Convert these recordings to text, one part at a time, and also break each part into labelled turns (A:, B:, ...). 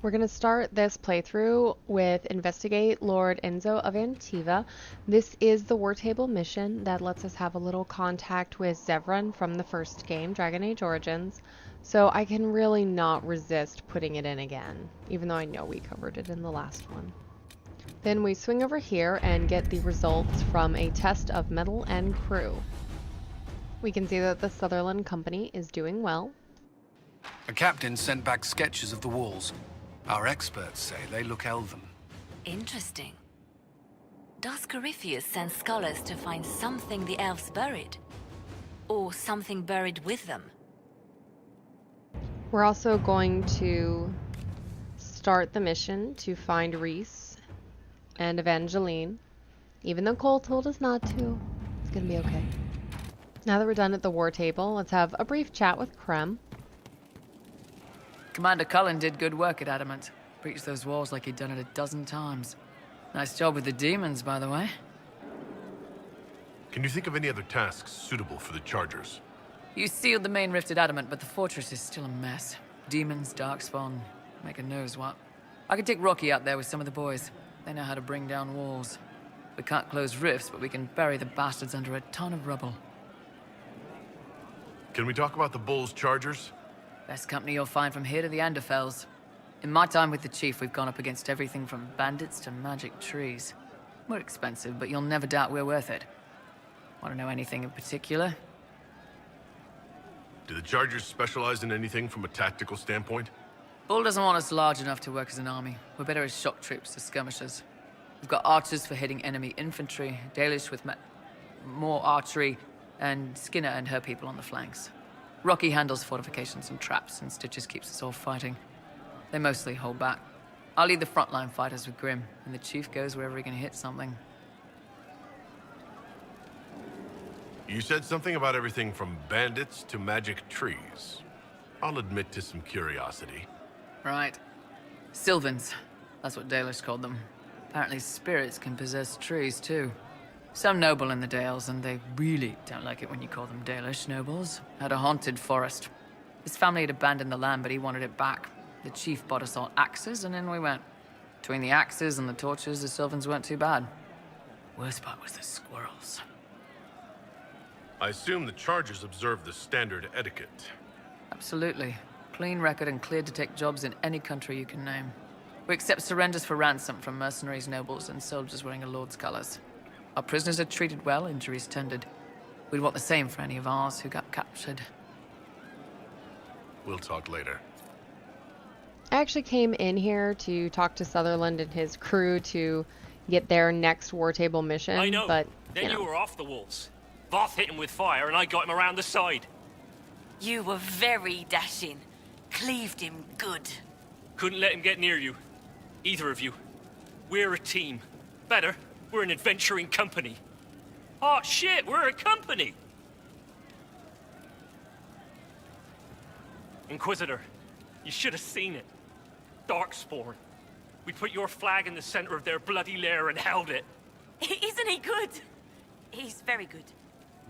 A: We're going to start this playthrough with Investigate Lord Enzo of Antiva. This is the War Table mission that lets us have a little contact with Zevran from the first game, Dragon Age Origins. So I can really not resist putting it in again, even though I know we covered it in the last one. Then we swing over here and get the results from a test of metal and crew. We can see that the Sutherland Company is doing well.
B: A captain sent back sketches of the walls. Our experts say they look elven.
C: Interesting. Does Corypheus send scholars to find something the elves buried? Or something buried with them?
A: We're also going to start the mission to find Reese and Evangeline. Even though Cole told us not to, it's gonna be okay. Now that we're done at the war table, let's have a brief chat with Krem.
D: Commander Cullen did good work at Adamant. Breached those walls like he'd done it a dozen times. Nice job with the demons, by the way.
E: Can you think of any other tasks suitable for the Chargers?
D: You sealed the main rift at Adamant, but the fortress is still a mess. Demons, darkspawn, make a knows what. I could take Rocky out there with some of the boys. They know how to bring down walls. We can't close rifts, but we can bury the bastards under a ton of rubble.
E: Can we talk about the Bull's Chargers?
D: Best company you'll find from here to the Anderfells. In my time with the Chief, we've gone up against everything from bandits to magic trees. We're expensive, but you'll never doubt we're worth it. Want to know anything in particular?
E: Do the Chargers specialize in anything from a tactical standpoint?
D: Bull doesn't want us large enough to work as an army. We're better as shock troops to skirmishers. We've got archers for hitting enemy infantry, Dalish with more archery, and Skinner and her people on the flanks. Rocky handles fortifications and traps, and Stitches keeps us all fighting. They mostly hold back. I'll lead the frontline fighters with Grim, and the Chief goes wherever he can hit something.
E: You said something about everything from bandits to magic trees. I'll admit to some curiosity.
D: Right. Sylvans. That's what Dalish called them. Apparently spirits can possess trees, too. Some noble in the Dales, and they really don't like it when you call them Dalish nobles, had a haunted forest. His family had abandoned the land, but he wanted it back. The Chief bought us all axes, and in we went. Between the axes and the torches, the Sylvans weren't too bad. Worst part was the squirrels.
E: I assume the Chargers observe the standard etiquette.
D: Absolutely. Clean record and cleared to take jobs in any country you can name. We accept surrenders for ransom from mercenaries, nobles, and soldiers wearing a lord's colors. Our prisoners are treated well, injuries tended. We'd want the same for any of ours who got captured.
E: We'll talk later.
A: I actually came in here to talk to Sutherland and his crew to get their next war table mission.
F: I know.
A: But
F: Then you were off the walls. Voth hit him with fire, and I got him around the side.
C: You were very dashing. Cleaved him good.
F: Couldn't let him get near you. Either of you. We're a team. Better, we're an adventuring company. Oh shit, we're a company! Inquisitor, you should have seen it. Darkspawn. We put your flag in the center of their bloody lair and held it.
C: Isn't he good? He's very good.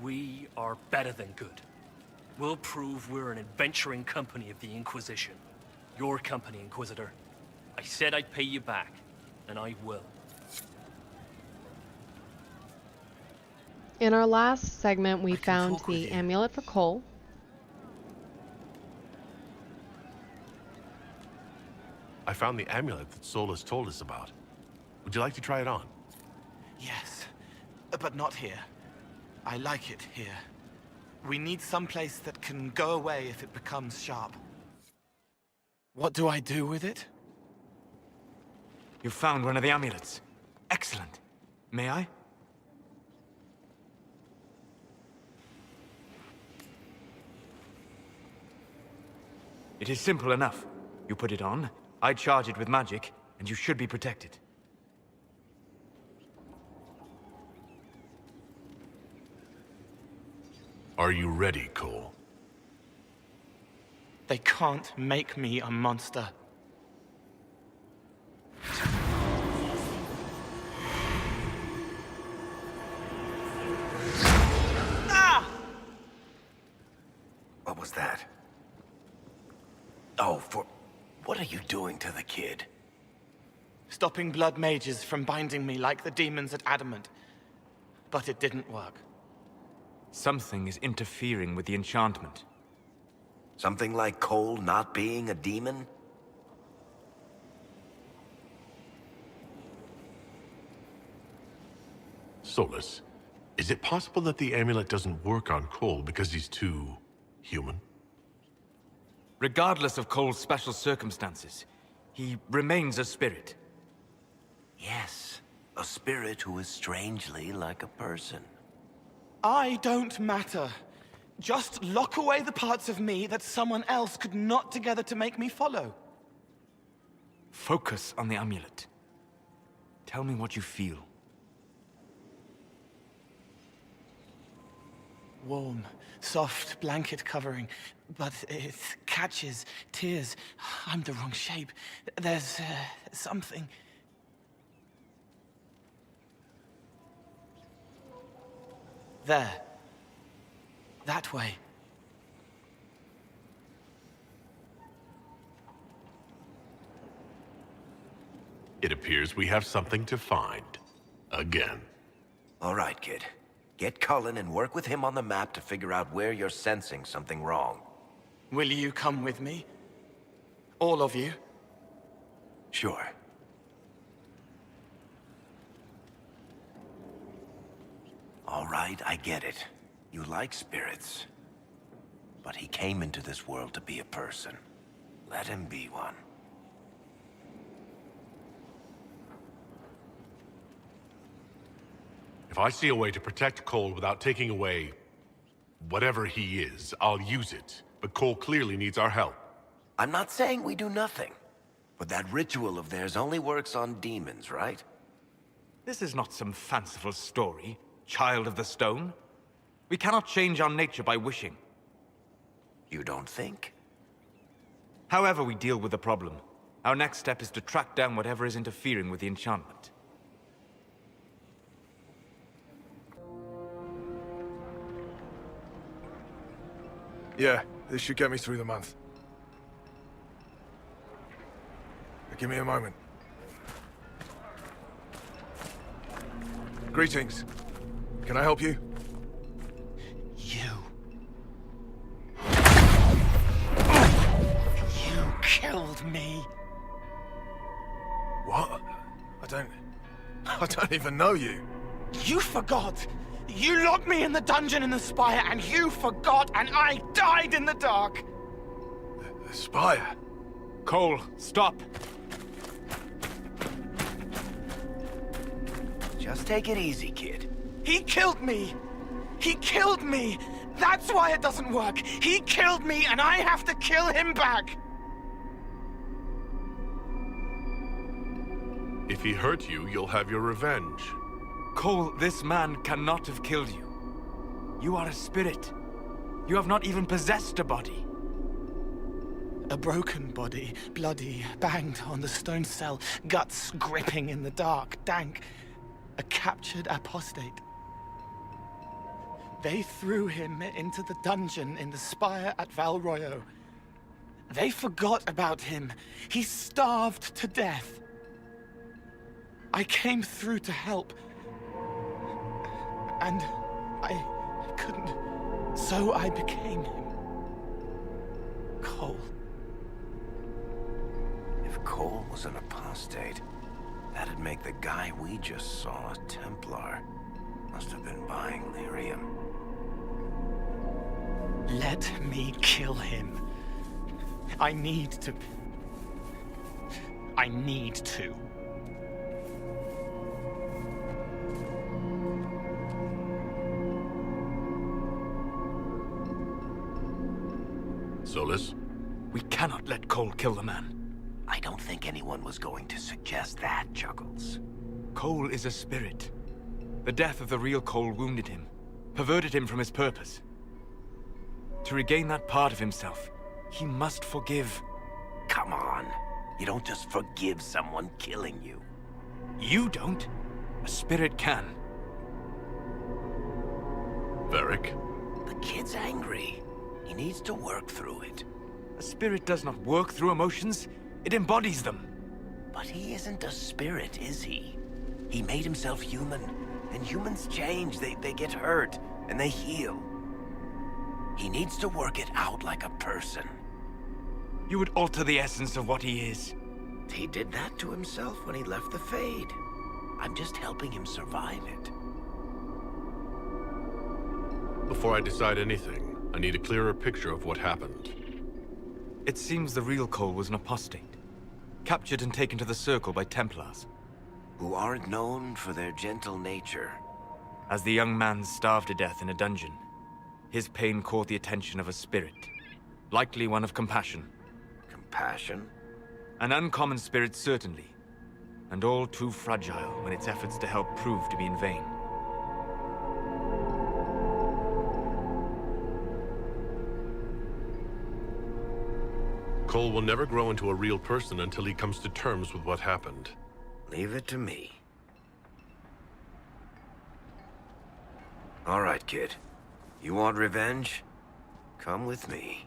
F: We are better than good. We'll prove we're an adventuring company of the Inquisition. Your company, Inquisitor. I said I'd pay you back, and I will.
A: in our last segment, we
B: I can
A: found
B: talk with
A: the
B: you.
A: amulet for Cole.
E: I found the amulet that Solas told us about. Would you like to try it on?
G: Yes, but not here. I like it here. We need some place that can go away if it becomes sharp. What do I do with it?
H: You found one of the amulets. Excellent. May I? It is simple enough. You put it on, I charge it with magic, and you should be protected.
E: Are you ready, Cole?
G: They can't make me a monster.
B: What was that? Oh,
I: What are you doing to the kid?
G: Stopping blood mages from binding me like the demons at Adamant. But it didn't work.
H: Something is interfering with the enchantment.
I: Something like Cole not being a demon?
E: Solas, is it possible that the amulet doesn't work on Cole because he's too human?
H: Regardless of Cole's special circumstances, he remains a spirit.
I: Yes, a spirit who is strangely like a person.
G: I don't matter. Just lock away the parts of me that someone else could knot together to make me follow.
H: Focus on the amulet. Tell me what you feel.
G: Warm, soft blanket covering, but it catches tears. I'm the wrong shape. There's something. There. That way.
E: It appears we have something to find. Again.
I: All right, kid. Get Cullen and work with him on the map to figure out where you're sensing something wrong.
G: Will you come with me? All of you?
I: Sure. All right, I get it. You like spirits. But he came into this world to be a person. Let him be one.
E: If I see a way to protect Cole without taking away whatever he is, I'll use it. But Cole clearly needs our help.
I: I'm not saying we do nothing. But that ritual of theirs only works on demons, right?
H: This is not some fanciful story, child of the stone. We cannot change our nature by wishing.
I: You don't think?
H: However we deal with the problem, our next step is to track down whatever is interfering with the enchantment.
J: Yeah, this should get me through the month. Give me a moment. Greetings. Can I help you?
G: You killed me.
J: What? I don't even know you.
G: You forgot. You locked me in the dungeon in the spire, and you forgot, and I died in the dark.
J: The spire?
H: Cole, stop!
I: Just take it easy, kid.
G: He killed me. He killed me. That's why it doesn't work. He killed me, and I have to kill him back.
E: If he hurt you, you'll have your revenge.
H: Cole, this man cannot have killed you. You are a spirit. You have not even possessed a body.
G: A broken body, bloody, banged on the stone cell, guts gripping in the dark, dank. A captured apostate. They threw him into the dungeon in the spire at Valroyo. They forgot about him. He starved to death. I came through to help. And I couldn't. So I became him. Cole.
I: If Cole was an apostate, that'd make the guy we just saw a Templar. Must have been buying lyrium.
G: Let me kill him. I need to.
E: Solas?
H: We cannot let Cole kill the man.
I: I don't think anyone was going to suggest that, Chuckles.
H: Cole is a spirit. The death of the real Cole wounded him, perverted him from his purpose. To regain that part of himself, he must forgive.
I: Come on. You don't just forgive someone killing you.
H: You don't. A spirit can.
E: Varric?
I: The kid's angry. He needs to work through it.
H: A spirit does not work through emotions. It embodies them.
I: But he isn't a spirit, is he? He made himself human. And humans change. They get hurt. And they heal. He needs to work it out like a person.
H: You would alter the essence of what he is.
I: He did that to himself when he left the Fade. I'm just helping him survive it.
E: Before I decide anything, I need a clearer picture of what happened.
H: It seems the real Cole was an apostate, captured and taken to the Circle by Templars.
I: Who aren't known for their gentle nature.
H: As the young man starved to death in a dungeon, his pain caught the attention of a spirit, likely one of compassion.
I: Compassion?
H: An uncommon spirit, certainly, and all too fragile when its efforts to help prove to be in vain.
E: Cole will never grow into a real person until he comes to terms with what happened.
I: Leave it to me. All right, kid. You want revenge? Come with me.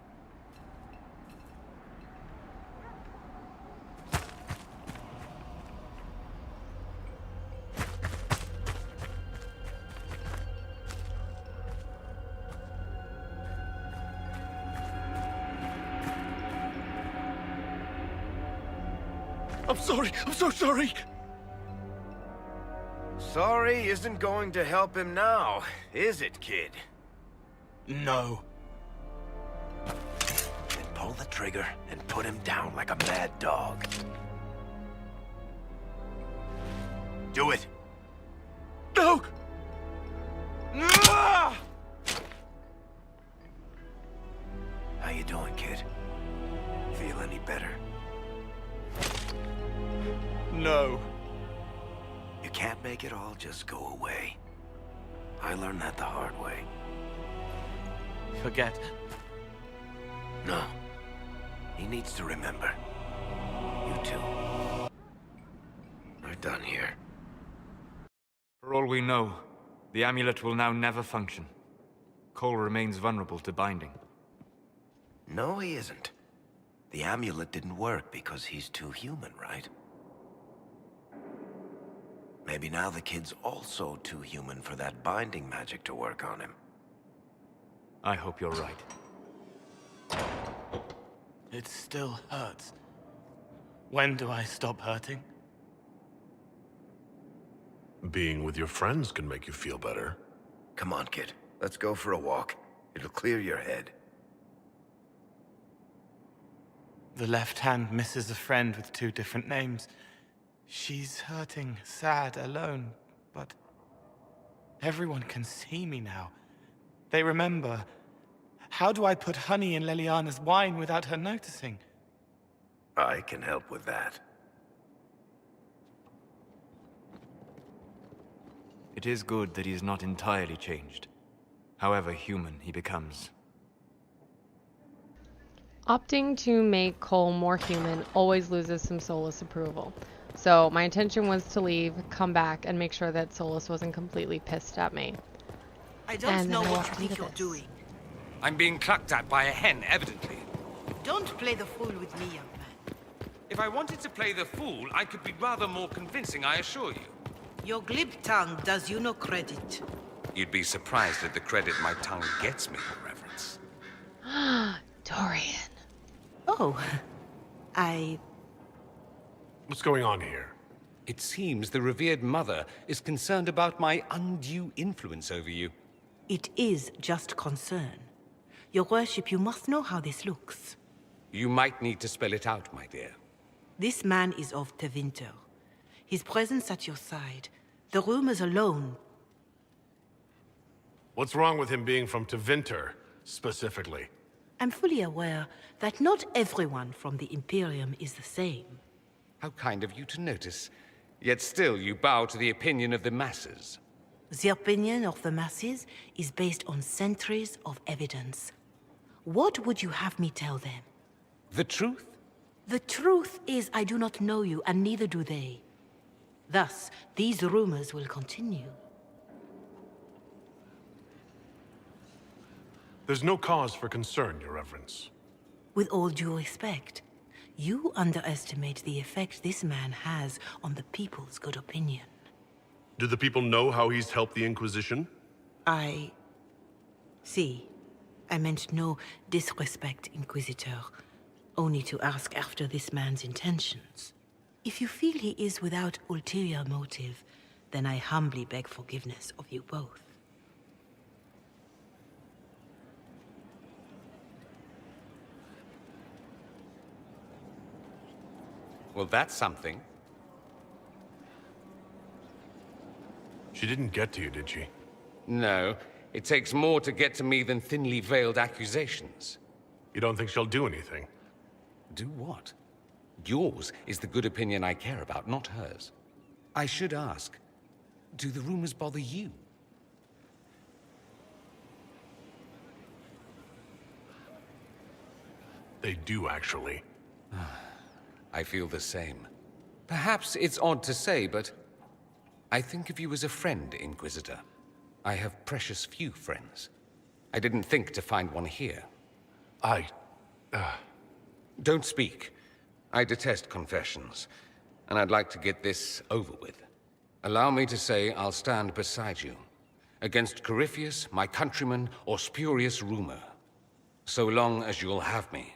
J: I'm sorry. I'm so sorry.
I: Sorry isn't going to help him now, is it, kid?
J: No.
I: Then pull the trigger and put him down like a mad dog. Do it.
J: No!
I: How you doing, kid? Feel any better?
J: No.
I: You can't make it all just go away. I learned that the hard way.
G: Forget.
I: No. He needs to remember. You too. We're done here.
H: For all we know, the amulet will now never function. Cole remains vulnerable to binding.
I: No, he isn't. The amulet didn't work because he's too human, right? Maybe now the kid's also too human for that binding magic to work on him.
H: I hope you're right.
G: It still hurts. When do I stop hurting?
E: Being with your friends can make you feel better.
I: Come on, kid. Let's go for a walk. It'll clear your head.
G: The left hand misses a friend with 2 different names. She's hurting, sad, alone, but everyone can see me now. They remember. How do I put honey in Leliana's wine without her noticing?
I: I can help with that.
H: It is good that he is not entirely changed, however human he becomes.
A: Opting to make Cole more human always loses some Solas approval. So my intention was to leave, come back, and make sure that Solas wasn't completely pissed at me.
K: I don't
A: And
K: know
A: then I
K: what
A: walked
K: you think
A: into
K: you're
A: this.
K: doing.
L: I'm being clucked at by a hen, evidently.
K: Don't play the fool with me, young man.
L: If I wanted to play the fool, I could be rather more convincing, I assure you.
K: Your glib tongue does you no credit.
L: You'd be surprised at the credit my tongue gets me, Your Reverence.
A: Dorian.
K: Oh,
E: What's going on here?
L: It seems the revered mother is concerned about my undue influence over you.
K: It is just concern. Your worship, you must know how this looks.
L: You might need to spell it out, my dear.
K: This man is of Tevinter. His presence at your side, the rumors alone.
E: What's wrong with him being from Tevinter, specifically?
K: I'm fully aware that not everyone from the Imperium is the same.
L: How kind of you to notice. Yet still you bow to the opinion of the masses.
K: The opinion of the masses is based on centuries of evidence. What would you have me tell them?
L: The truth?
K: The truth is I do not know you, and neither do they. Thus, these rumors will continue.
E: There's no cause for concern, Your Reverence.
K: With all due respect, You underestimate the effect this man has on the people's good opinion.
E: Do the people know how he's helped the Inquisition?
K: I meant no disrespect, Inquisitor. Only to ask after this man's intentions. If you feel he is without ulterior motive, then I humbly beg forgiveness of you both.
L: Well, that's something.
E: She didn't get to you, did she?
L: No, it takes more to get to me than thinly veiled accusations.
E: You don't think she'll do anything?
L: Do what? Yours is the good opinion I care about, not hers. I should ask, do the rumors bother you?
E: They do, actually.
L: I feel the same. Perhaps it's odd to say, but I think of you as a friend, Inquisitor. I have precious few friends. I didn't think to find one here. Don't speak. I detest confessions, and I'd like to get this over with. Allow me to say I'll stand beside you, against Corypheus, my countrymen, or spurious rumor, so long as you'll have me.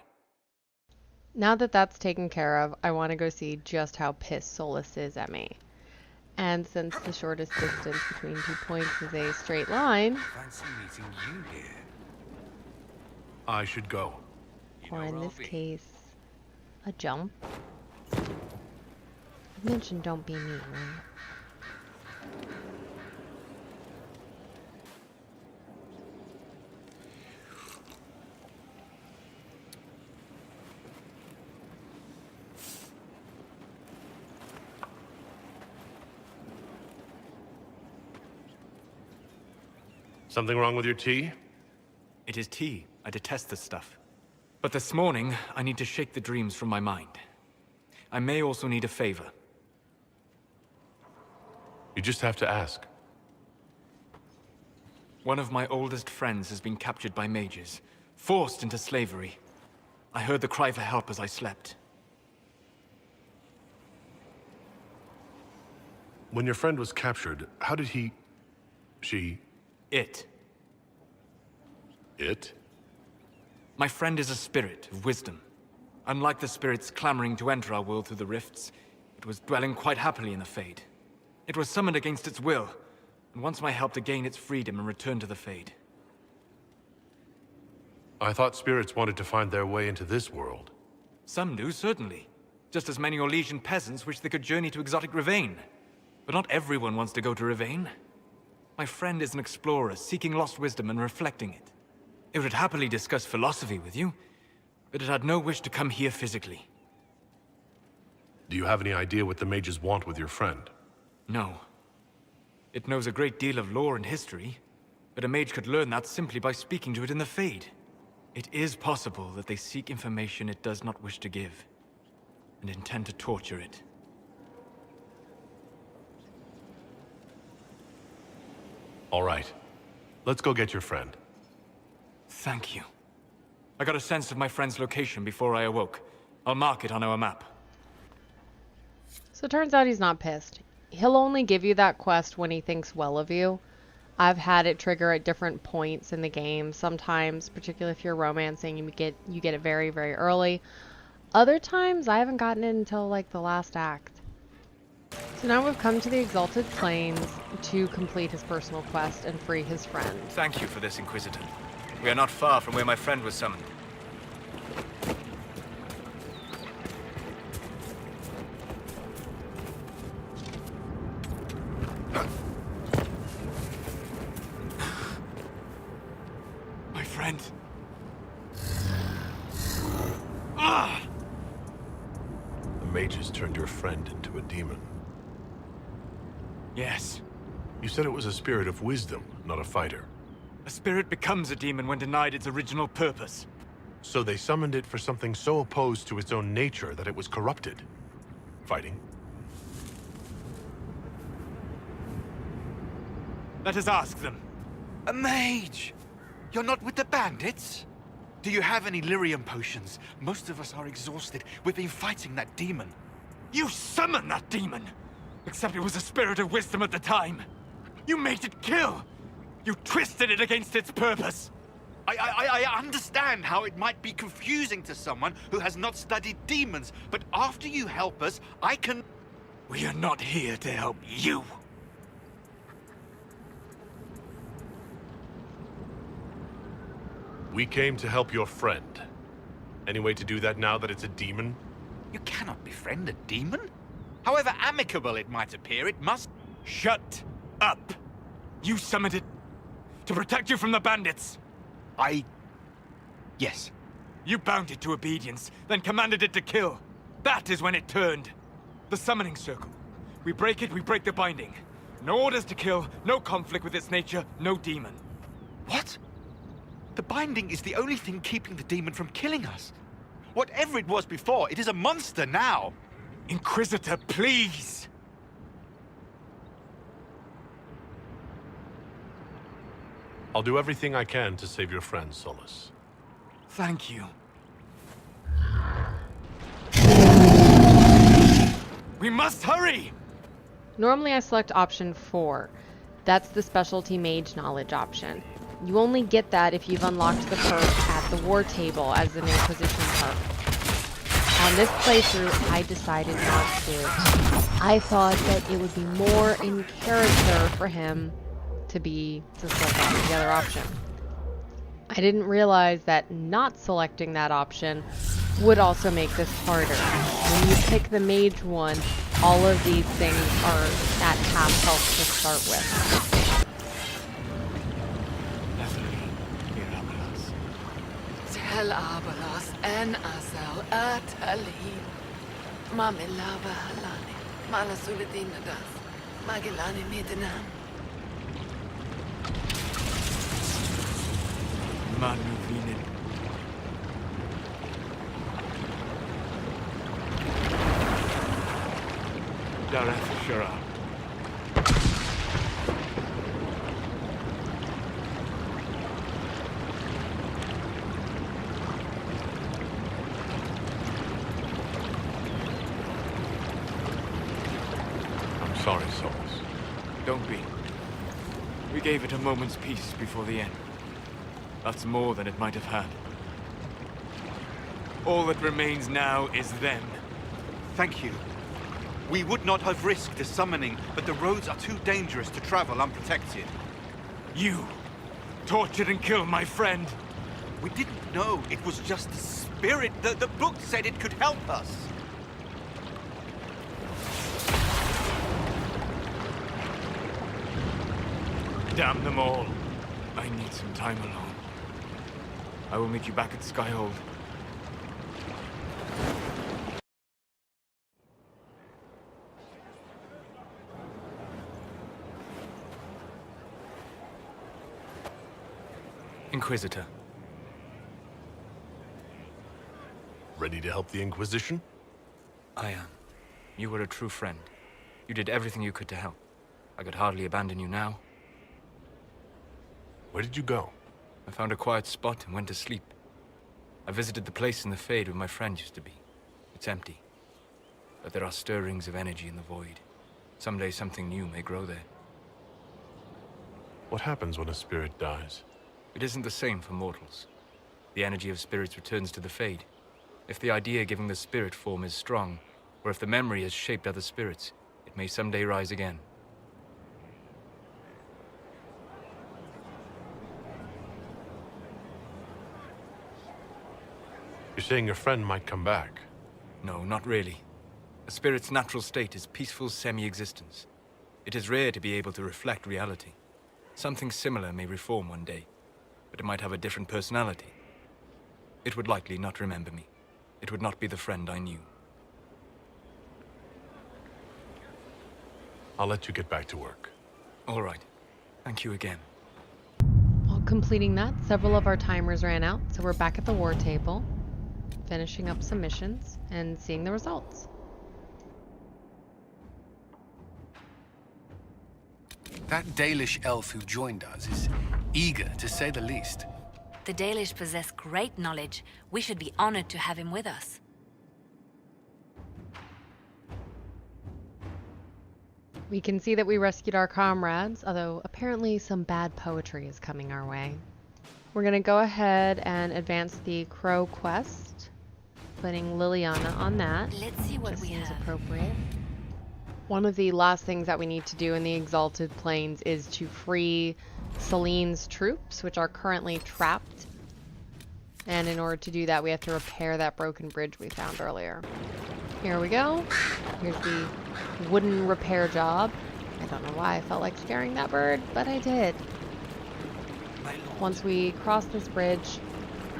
A: Now that that's taken care of, I want to go see just how pissed Solas is at me. And since the shortest distance between 2 points is a straight line,
L: Fancy meeting you here.
E: I should go.
A: or in this case, a jump. I mentioned don't be mean, right?
E: Something wrong with your tea?
H: It is tea. I detest this stuff. But this morning, I need to shake the dreams from my mind. I may also need a favor.
E: You just have to ask.
H: One of my oldest friends has been captured by mages, forced into slavery. I heard the cry for help as I slept.
E: When your friend was captured, how did he...
H: It.
E: It?
H: My friend is a spirit of wisdom. Unlike the spirits clamoring to enter our world through the rifts, it was dwelling quite happily in the Fade. It was summoned against its will, and wants my help to gain its freedom and return to the Fade.
E: I thought spirits wanted to find their way into this world.
H: Some do, certainly. Just as many Orlesian peasants wish they could journey to exotic Rivain. But not everyone wants to go to Rivain. My friend is an explorer, seeking lost wisdom and reflecting it. It would happily discuss philosophy with you, but it had no wish to come here physically.
E: Do you have any idea what the mages want with your friend?
H: No. It knows a great deal of lore and history, but a mage could learn that simply by speaking to it in the Fade. It is possible that they seek information it does not wish to give, and intend to torture it.
E: All right. Let's go get your friend.
H: Thank you. I got a sense of my friend's location before I awoke. I'll mark it on our map.
A: So it turns out he's not pissed. He'll only give you that quest when he thinks well of you. I've had it trigger at different points in the game. Sometimes, particularly if you're romancing, you get it very, very early. Other times, I haven't gotten it until like the last act. So now we've come to the Exalted Plains to complete his personal quest and free his friend.
H: Thank you for this, Inquisitor. We are not far from where my friend was summoned. My friend. Ah!
E: The mages turned your friend into a demon.
H: Yes.
E: You said it was a spirit of wisdom, not a fighter.
H: A spirit becomes a demon when denied its original purpose.
E: So they summoned it for something so opposed to its own nature that it was corrupted. Fighting?
H: Let us ask them.
G: A mage! You're not with the bandits? Do you have any lyrium potions? Most of us are exhausted. We've been fighting that demon.
H: You summoned that demon! Except it was a spirit of wisdom at the time. You made it kill! You twisted it against its purpose!
G: I understand how it might be confusing to someone who has not studied demons, but after you help us, I can...
H: We are not here to help you.
E: We came to help your friend. Any way to do that now that it's a demon?
G: You cannot befriend a demon? However amicable it might appear, it must...
H: Shut up! You summoned it to protect you from the bandits!
G: Yes.
H: You bound it to obedience, then commanded it to kill. That is when it turned. The summoning circle. We break it, we break the binding. No orders to kill, no conflict with its nature, no demon.
G: What? The binding is the only thing keeping the demon from killing us. Whatever it was before, it is a monster now.
H: Inquisitor, please!
E: I'll do everything I can to save your friend, Solas.
H: Thank you. We must hurry!
A: Normally I select option 4. That's the specialty mage knowledge option. You only get that if you've unlocked the perk at the war table as an Inquisition perk. On this playthrough, I decided not to. I thought that it would be more in character for him to select the other option. I didn't realize that not selecting that option would also make this harder. When you pick the mage one, all of these things are at half health to start with.
D: Tel Abalas en Asal Atali Mamilava Halani Malasuladinadas Magilani Midinam
H: Manuvinin. Dareth Shara.
E: I'm sorry, Solas.
H: Don't be. We gave it a moment's peace before the end. That's more than it might have had. All that remains now is them.
G: Thank you. We would not have risked the summoning, but the roads are too dangerous to travel unprotected.
H: You tortured and killed my friend.
G: We didn't know it was just a spirit. The book said it could help us.
H: Damn them all. I need some time alone. I will meet you back at Skyhold. Inquisitor.
E: Ready to help the Inquisition?
H: I am. You were a true friend. You did everything you could to help. I could hardly abandon you now.
E: Where did you go?
H: I found a quiet spot and went to sleep. I visited the place in the Fade where my friend used to be. It's empty. But there are stirrings of energy in the void. Someday something new may grow there.
E: What happens when a spirit dies?
H: It isn't the same for mortals. The energy of spirits returns to the Fade. If the idea giving the spirit form is strong, or if the memory has shaped other spirits, it may someday rise again.
E: You're saying your friend might come back?
H: No, not really. A spirit's natural state is peaceful semi-existence. It is rare to be able to reflect reality. Something similar may reform one day, but it might have a different personality. It would likely not remember me. It would not be the friend I knew.
E: I'll let you get back to work.
H: All right. Thank you again.
A: While completing that, several of our timers ran out, so we're back at the war table, finishing up some missions and seeing the results.
B: That Dalish elf who joined us is eager, to say the least.
C: The Dalish possess great knowledge. We should be honored to have him with us.
A: We can see that we rescued our comrades, although apparently some bad poetry is coming our way. We're going to go ahead and advance the Crow quest, putting Liliana on that.
C: Let's see what we
A: seems
C: have.
A: appropriate. One of the last things that we need to do in the Exalted Plains is to free Celine's troops, which are currently trapped. And in order to do that, we have to repair that broken bridge we found earlier. Here we go. Here's the wooden repair job. I don't know why I felt like scaring that bird, but I did. Once we cross this bridge,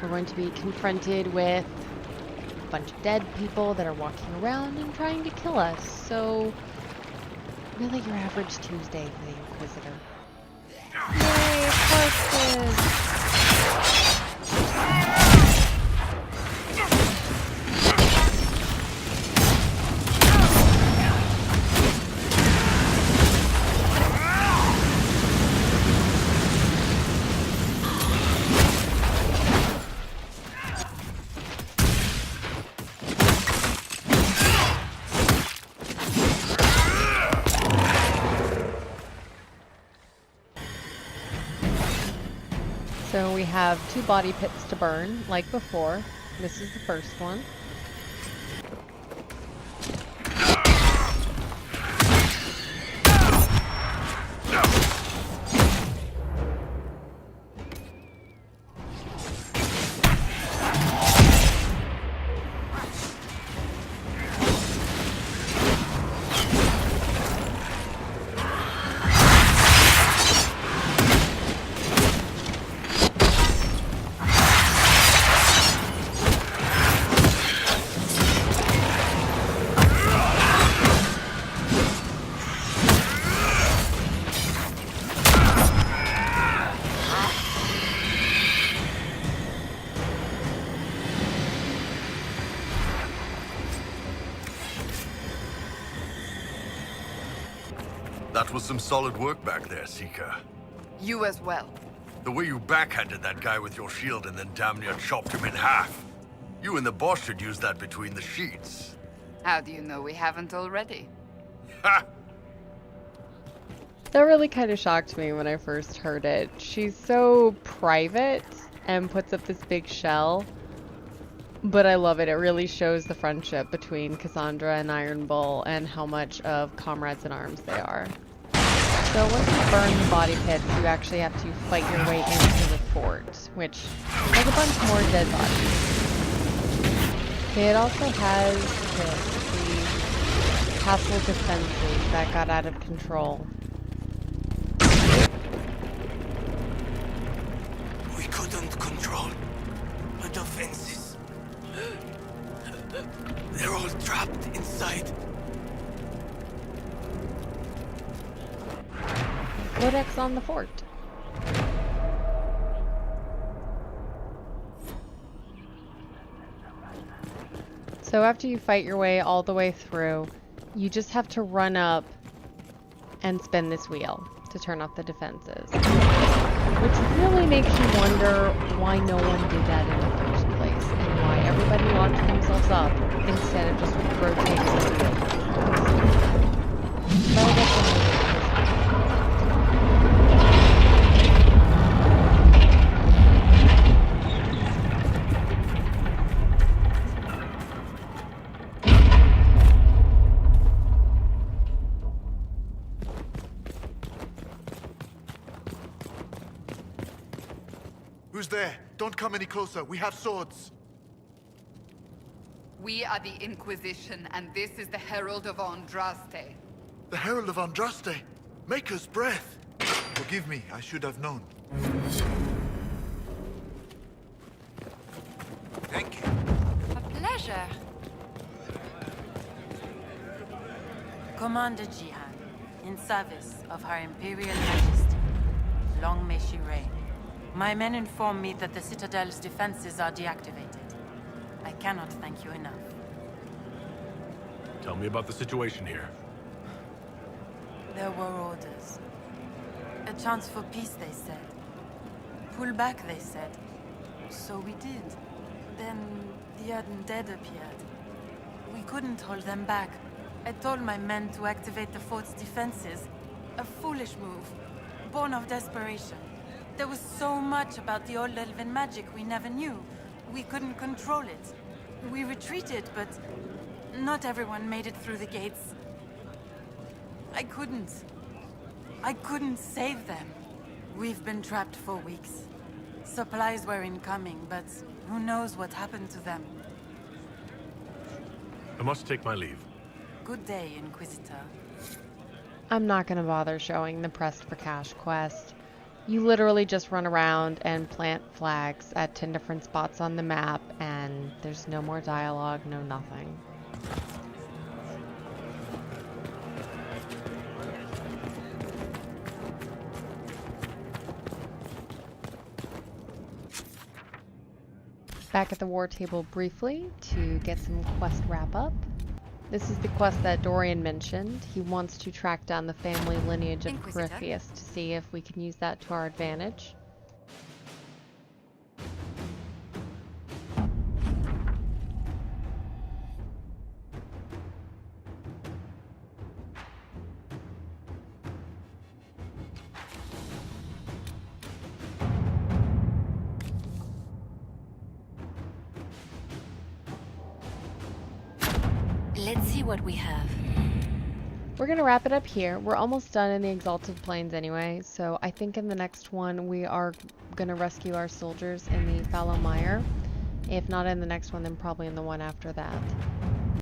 A: we're going to be confronted with a bunch of dead people that are walking around and trying to kill us. So, really your average Tuesday for the Inquisitor. Yay, corpses! So we have 2 body pits to burn, like before. This is the first one.
E: That was some solid work back there, Seeker.
M: You as well.
E: The way you backhanded that guy with your shield and then damn near chopped him in half. You and the boss should use that between the sheets.
M: How do you know we haven't already?
E: Ha!
A: That really kind of shocked me when I first heard it. She's so private and puts up this big shell. But I love it. It really shows the friendship between Cassandra and Iron Bull and how much of comrades in arms they are. So once you burn the body pits, you actually have to fight your way into the fort, which has a bunch more dead bodies. It also has the castle defenses that got out of control.
G: We couldn't control the defenses. They're all trapped inside.
A: Codex on the fort. So after you fight your way all the way through, you just have to run up and spin this wheel to turn off the defenses. Which really makes you wonder why no one did that in the first place, and why everybody locked themselves up instead of just rotating the wheel. But I guess
J: Who's there? Don't come any closer. We have swords.
M: We are the Inquisition, and this is the Herald of Andraste.
J: The Herald of Andraste. Maker's breath. Forgive me. I should have known.
I: Thank you.
M: A pleasure.
N: Commander Jihan, in service of Her Imperial Majesty. Long may she reign. My men inform me that the Citadel's defenses are deactivated. I cannot thank you enough.
E: Tell me about the situation here.
N: There were orders. A chance for peace, they said. Pull back, they said. So we did. Then the undead appeared. We couldn't hold them back. I told my men to activate the fort's defenses. A foolish move, born of desperation. There was so much about the old elven magic we never knew. We couldn't control it. We retreated, but not everyone made it through the gates. I couldn't save them. We've been trapped for weeks. Supplies were incoming, but who knows what happened to them.
E: I must take my leave.
N: Good day, Inquisitor.
A: I'm not going to bother showing the Pressed for Cash quest. You literally just run around and plant flags at 10 different spots on the map, and there's no more dialogue, no nothing. Back at the war table briefly to get some quest wrap up. This is the quest that Dorian mentioned. He wants to track down the family lineage of Corypheus to see if we can use that to our advantage.
C: Let's see what we have.
A: We're going to wrap it up here. We're almost done in the Exalted Plains anyway, so I think in the next one we are going to rescue our soldiers in the Fallow Mire. If not in the next one, then probably in the one after that.